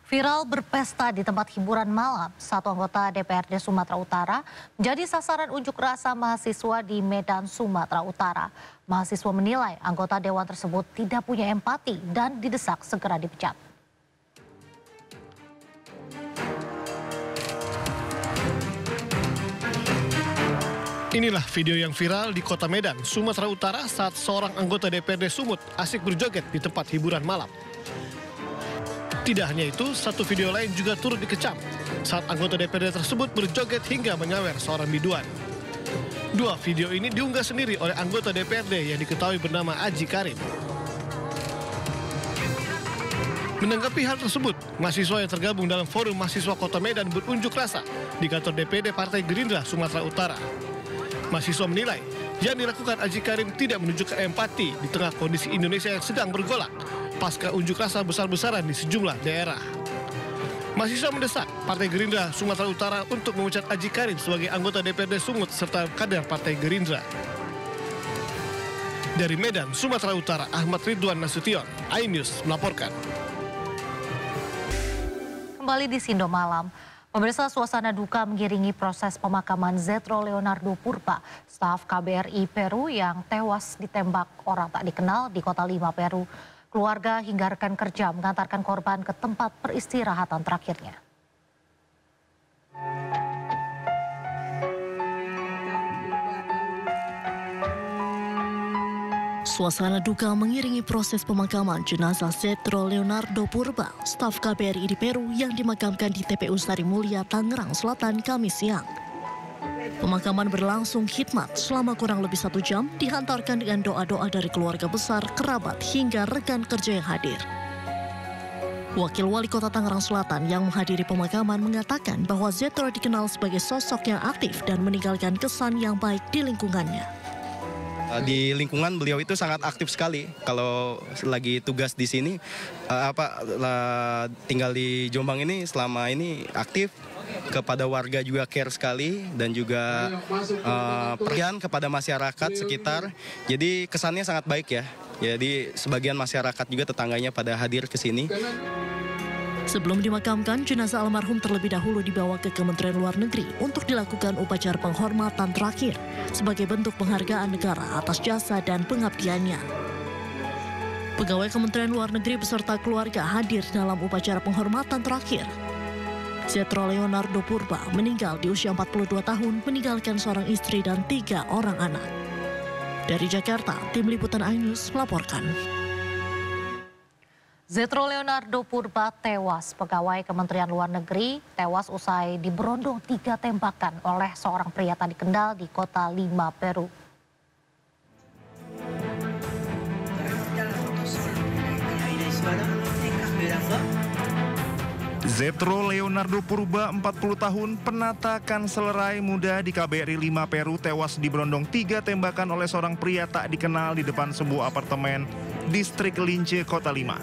Viral berpesta di tempat hiburan malam, satu anggota DPRD Sumatera Utara menjadi sasaran unjuk rasa mahasiswa di Medan, Sumatera Utara. Mahasiswa menilai anggota dewan tersebut tidak punya empati dan didesak segera dipecat. Inilah video yang viral di kota Medan, Sumatera Utara saat seorang anggota DPRD Sumut asik berjoget di tempat hiburan malam. Tidak hanya itu, satu video lain juga turut dikecam saat anggota DPRD tersebut berjoget hingga menyawer seorang biduan. Dua video ini diunggah sendiri oleh anggota DPRD yang diketahui bernama Aji Karim. Menanggapi hal tersebut, mahasiswa yang tergabung dalam forum mahasiswa Kota Medan berunjuk rasa di kantor DPD Partai Gerindra Sumatera Utara. Mahasiswa menilai yang dilakukan Aji Karim tidak menunjukkan empati di tengah kondisi Indonesia yang sedang bergolak pasca unjuk rasa besar-besaran di sejumlah daerah. Mahasiswa mendesak Partai Gerindra Sumatera Utara untuk memecat Aji Karim sebagai anggota DPRD Sumut serta kader Partai Gerindra. Dari Medan, Sumatera Utara, Ahmad Ridwan Nasution, iNews melaporkan. Kembali di Sindo Malam, pemirsa, suasana duka mengiringi proses pemakaman Zetro Leonardo Purba, staf KBRI Peru yang tewas ditembak orang tak dikenal di Kota Lima, Peru. Keluarga hingga rekan kerja mengantarkan korban ke tempat peristirahatan terakhirnya. Suasana duka mengiringi proses pemakaman jenazah Zetro Leonardo Purba, staf KBRI di Peru yang dimakamkan di TPU Sari Mulia, Tangerang Selatan, Kamis siang. Pemakaman berlangsung khidmat selama kurang lebih 1 jam, dihantarkan dengan doa-doa dari keluarga besar, kerabat, hingga rekan kerja yang hadir. Wakil Wali Kota Tangerang Selatan yang menghadiri pemakaman mengatakan bahwa Zetro dikenal sebagai sosok yang aktif dan meninggalkan kesan yang baik di lingkungannya. Di lingkungan beliau itu sangat aktif sekali. Kalau lagi tugas di sini, tinggal di Jombang ini selama ini aktif. Kepada warga juga care sekali dan juga perhatian kepada masyarakat sekitar. Jadi kesannya sangat baik ya. Jadi sebagian masyarakat juga tetangganya pada hadir ke sini. Sebelum dimakamkan, jenazah almarhum terlebih dahulu dibawa ke Kementerian Luar Negeri untuk dilakukan upacara penghormatan terakhir sebagai bentuk penghargaan negara atas jasa dan pengabdiannya. Pegawai Kementerian Luar Negeri beserta keluarga hadir dalam upacara penghormatan terakhir. Zetro Leonardo Purba meninggal di usia 42 tahun, meninggalkan seorang istri dan 3 orang anak. Dari Jakarta, tim liputan iNews melaporkan. Zetro Leonardo Purba tewas, pegawai Kementerian Luar Negeri tewas usai diberondong 3 tembakan oleh seorang pria tak dikenal di Kota Lima, Peru. Zetro Leonardo Purba, 40 tahun, penata kanselerai muda di KBRI 5 Peru tewas diberondong 3 tembakan oleh seorang pria tak dikenal di depan sebuah apartemen distrik Lince, Kota Lima.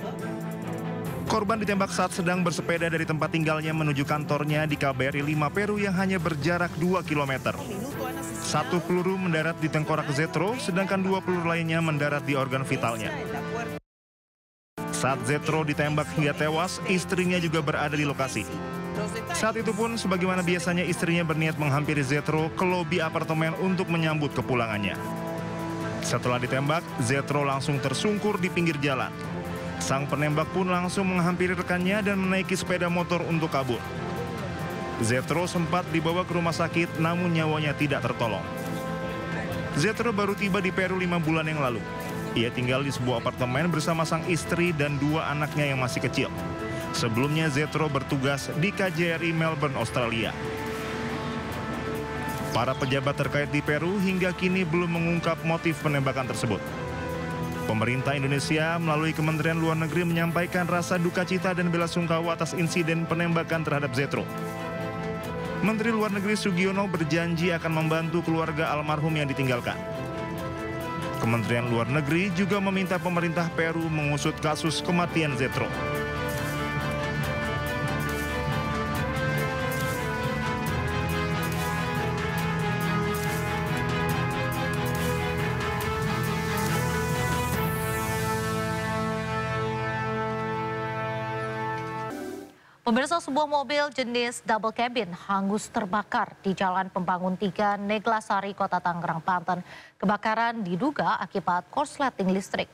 Korban ditembak saat sedang bersepeda dari tempat tinggalnya menuju kantornya di KBRI 5 Peru yang hanya berjarak 2 km. 1 peluru mendarat di tengkorak Zetro, sedangkan 2 peluru lainnya mendarat di organ vitalnya. Saat Zetro ditembak hingga tewas, istrinya juga berada di lokasi. Saat itu pun, sebagaimana biasanya, istrinya berniat menghampiri Zetro ke lobi apartemen untuk menyambut kepulangannya. Setelah ditembak, Zetro langsung tersungkur di pinggir jalan. Sang penembak pun langsung menghampiri rekannya dan menaiki sepeda motor untuk kabur. Zetro sempat dibawa ke rumah sakit, namun nyawanya tidak tertolong. Zetro baru tiba di Peru 5 bulan yang lalu. Ia tinggal di sebuah apartemen bersama sang istri dan 2 anaknya yang masih kecil. Sebelumnya Zetro bertugas di KJRI Melbourne, Australia. Para pejabat terkait di Peru hingga kini belum mengungkap motif penembakan tersebut. Pemerintah Indonesia melalui Kementerian Luar Negeri menyampaikan rasa duka cita dan bela sungkawa atas insiden penembakan terhadap Zetro. Menteri Luar Negeri Sugiono berjanji akan membantu keluarga almarhum yang ditinggalkan. Kementerian Luar Negeri juga meminta pemerintah Peru mengusut kasus kematian Zetro. Pemirsa, sebuah mobil jenis double cabin hangus terbakar di Jalan Pembangun 3, Neglasari, Kota Tangerang, Banten. Kebakaran diduga akibat korsleting listrik.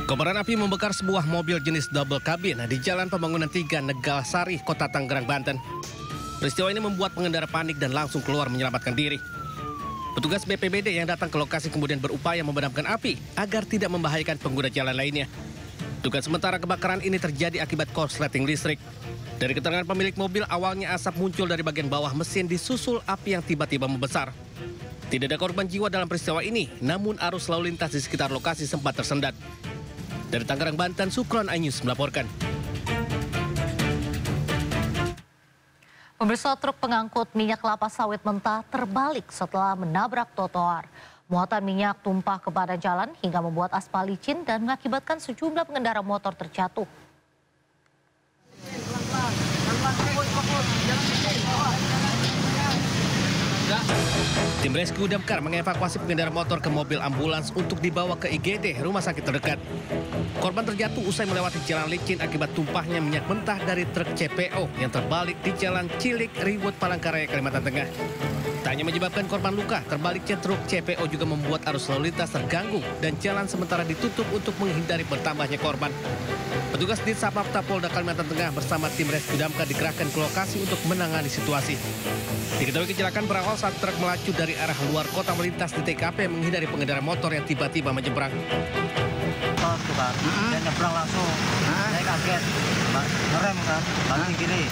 Kobaran api membakar sebuah mobil jenis double cabin di Jalan Pembangunan 3, Neglasari, Kota Tangerang, Banten. Peristiwa ini membuat pengendara panik dan langsung keluar menyelamatkan diri. Petugas BPBD yang datang ke lokasi kemudian berupaya memadamkan api agar tidak membahayakan pengguna jalan lainnya. Dugaan sementara kebakaran ini terjadi akibat korsleting listrik. Dari keterangan pemilik mobil, awalnya asap muncul dari bagian bawah mesin disusul api yang tiba-tiba membesar. Tidak ada korban jiwa dalam peristiwa ini, namun arus lalu lintas di sekitar lokasi sempat tersendat. Dari Tangerang, Banten, Sukron iNews melaporkan. Pemirsa, truk pengangkut minyak kelapa sawit mentah terbalik setelah menabrak trotoar. Muatan minyak tumpah ke badan jalan hingga membuat aspal licin dan mengakibatkan sejumlah pengendara motor terjatuh. Tim rescue damkar mengevakuasi pengendara motor ke mobil ambulans untuk dibawa ke IGD, rumah sakit terdekat. Korban terjatuh usai melewati jalan licin akibat tumpahnya minyak mentah dari truk CPO yang terbalik di Jalan Cilik, Riwut, Palangkaraya, Kalimantan Tengah. Tak hanya menyebabkan korban luka, terbaliknya truk CPO juga membuat arus lalu lintas terganggu dan jalan sementara ditutup untuk menghindari bertambahnya korban. Petugas Ditlantas Polda Kalimantan Tengah bersama tim rescue damkar dikerahkan ke lokasi untuk menangani situasi. Diketahui kecelakaan berawal saat truk melaju dari arah luar kota melintas di TKP menghindari pengendara motor yang tiba-tiba menyeberang. Dia nyebrang langsung, saya kaget, ngerem kan, banting kiri.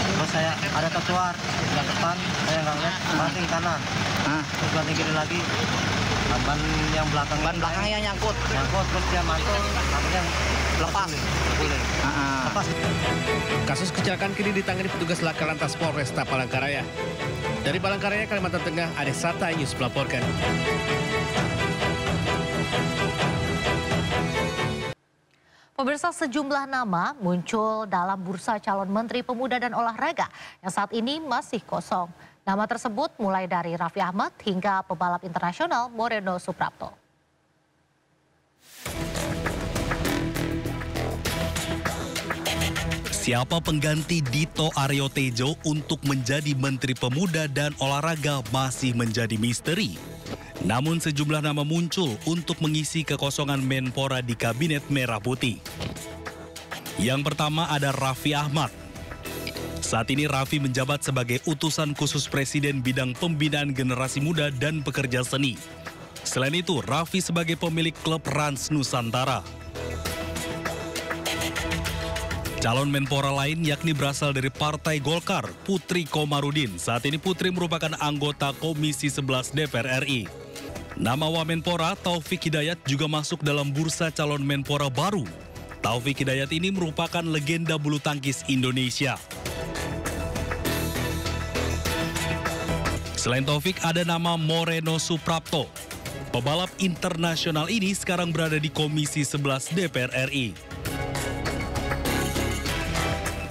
Terus saya ada trotoar di depan, saya nggak lihat, banting kanan. Terus banting kiri lagi, ban yang belakangnya nyangkut, terus dia mantul, akhirnya lepas. Kasus kecelakaan kini ditangani petugas Laka Lantas Polresta Palangkaraya. Dari Palangkaraya, Kalimantan Tengah, Adesata iNews melaporkan. Pemirsa, sejumlah nama muncul dalam bursa calon Menteri Pemuda dan Olahraga yang saat ini masih kosong. Nama tersebut mulai dari Raffi Ahmad hingga pebalap internasional Moreno Suprapto. Siapa pengganti Dito Aryo Tejo untuk menjadi Menteri Pemuda dan Olahraga masih menjadi misteri. Namun sejumlah nama muncul untuk mengisi kekosongan Menpora di Kabinet Merah Putih. Yang pertama ada Raffi Ahmad. Saat ini Raffi menjabat sebagai utusan khusus Presiden bidang pembinaan generasi muda dan pekerja seni. Selain itu, Raffi sebagai pemilik klub Rans Nusantara. Calon Menpora lain yakni berasal dari Partai Golkar, Putri Komarudin. Saat ini Putri merupakan anggota Komisi 11 DPR RI. Nama Wamenpora Taufik Hidayat juga masuk dalam bursa calon Menpora baru. Taufik Hidayat ini merupakan legenda bulu tangkis Indonesia. Selain Taufik ada nama Moreno Suprapto. Pebalap internasional ini sekarang berada di Komisi 11 DPR RI.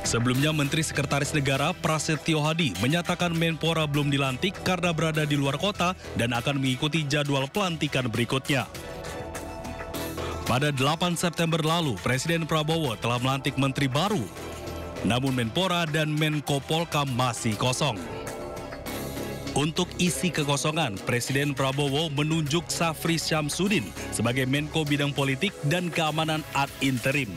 Sebelumnya, Menteri Sekretaris Negara Prasetyo Hadi menyatakan Menpora belum dilantik karena berada di luar kota dan akan mengikuti jadwal pelantikan berikutnya. Pada 8 September lalu, Presiden Prabowo telah melantik menteri baru. Namun Menpora dan Menko Polkam masih kosong. Untuk isi kekosongan, Presiden Prabowo menunjuk Safri Syamsuddin sebagai Menko Bidang Politik dan Keamanan ad interim.